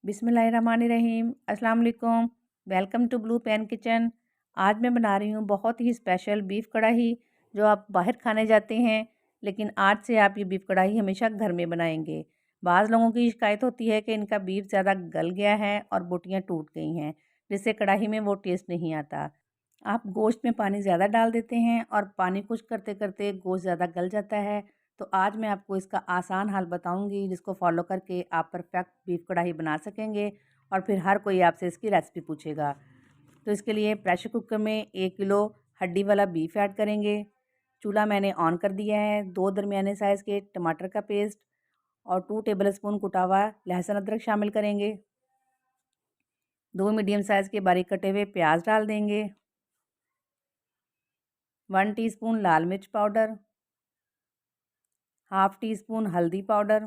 बिस्मिल्लाहिर्रहमानिर्रहीम। अस्सलाम वालेकुम। Welcome to Blue Pen Kitchen. आज मैं बना रही हूँ बहुत ही स्पेशल बीफ कढ़ाई, जो आप बाहर खाने जाते हैं, लेकिन आज से आप ये बीफ कढ़ाई हमेशा घर में बनाएंगे। बाज़ लोगों की शिकायत होती है कि इनका बीफ ज़्यादा गल गया है और बोटियाँ टूट गई हैं, जिससे कढ़ाई में वो टेस्ट नहीं आता। आप गोश्त में पानी ज़्यादा डाल देते हैं और पानी कुछ करते करते गोश्त ज़्यादा गल जाता है। तो आज मैं आपको इसका आसान हल बताऊंगी, जिसको फॉलो करके आप परफेक्ट बीफ कढ़ाई बना सकेंगे और फिर हर कोई आपसे इसकी रेसिपी पूछेगा। तो इसके लिए प्रेशर कुकर में 1 किलो हड्डी वाला बीफ ऐड करेंगे। चूल्हा मैंने ऑन कर दिया है। 2 दरमियाने साइज़ के टमाटर का पेस्ट और 2 टेबलस्पून कुटा हुआ लहसुन अदरक शामिल करेंगे। 2 मीडियम साइज़ के बारीक कटे हुए प्याज डाल देंगे। 1 टीस्पून लाल मिर्च पाउडर, हाफ़ टी स्पून हल्दी पाउडर,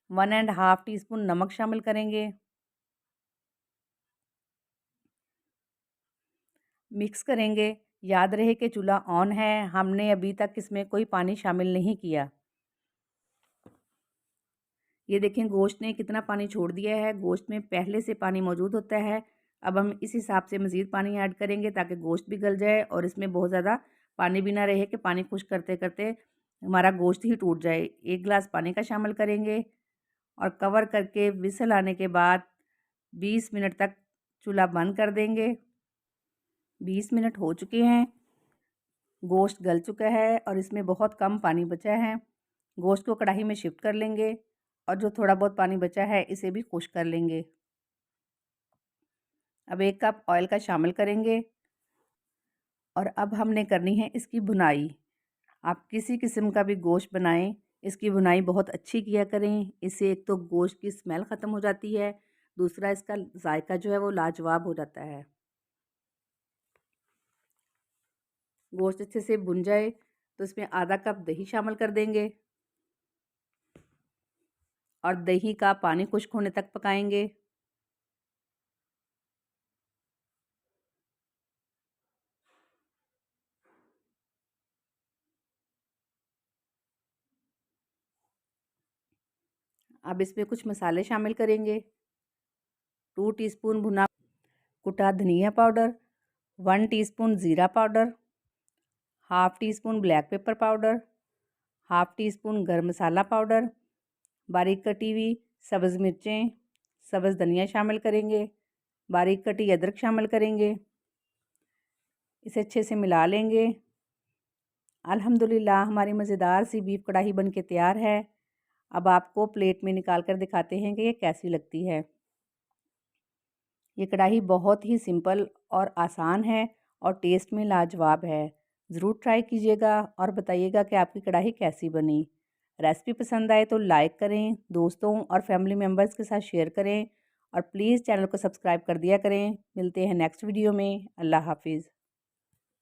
1.5 टीस्पून नमक शामिल करेंगे। मिक्स करेंगे। याद रहे कि चूल्हा ऑन है, हमने अभी तक इसमें कोई पानी शामिल नहीं किया। ये देखें गोश्त ने कितना पानी छोड़ दिया है। गोश्त में पहले से पानी मौजूद होता है। अब हम इस हिसाब से मज़ीद पानी ऐड करेंगे ताकि गोश्त भी गल जाए और इसमें बहुत ज़्यादा पानी भी ना रहे कि पानी खुश्क करते करते हमारा गोश्त ही टूट जाए। 1 गिलास पानी का शामिल करेंगे और कवर करके विसल आने के बाद 20 मिनट तक चूल्हा बंद कर देंगे। 20 मिनट हो चुके हैं। गोश्त गल चुका है और इसमें बहुत कम पानी बचा है। गोश्त को कढ़ाई में शिफ्ट कर लेंगे और जो थोड़ा बहुत पानी बचा है इसे भी खुश्क कर लेंगे। अब 1 कप ऑयल का शामिल करेंगे और अब हमने करनी है इसकी भुनाई। आप किसी किस्म का भी गोश्त बनाएं, इसकी भुनाई बहुत अच्छी किया करें। इससे एक तो गोश्त की स्मेल ख़त्म हो जाती है, दूसरा इसका जायका जो है वो लाजवाब हो जाता है। गोश्त अच्छे से भुन जाए तो इसमें आधा कप दही शामिल कर देंगे और दही का पानी खुश्क होने तक पकाएंगे। अब इसमें कुछ मसाले शामिल करेंगे। 2 टीस्पून भुना कुटा धनिया पाउडर, 1 टीस्पून ज़ीरा powder, half tea spoon black pepper powder, half tea spoon गर्म मसाला पाउडर, बारीक कटी हुई सब्ज़ मिर्चें, सब्ज़ धनिया शामिल करेंगे, बारीक कटी अदरक शामिल करेंगे। इसे अच्छे से मिला लेंगे। अल्हम्दुलिल्लाह हमारी मज़ेदार सी बीफ कढ़ाई बन के तैयार है। अब आपको प्लेट में निकाल कर दिखाते हैं कि ये कैसी लगती है। ये कढ़ाई बहुत ही सिंपल और आसान है और टेस्ट में लाजवाब है। ज़रूर ट्राई कीजिएगा और बताइएगा कि आपकी कढ़ाई कैसी बनी। रेसिपी पसंद आए तो लाइक करें, दोस्तों और फैमिली मेम्बर्स के साथ शेयर करें और प्लीज़ चैनल को सब्सक्राइब कर दिया करें। मिलते हैं नेक्स्ट वीडियो में। अल्लाह हाफिज़।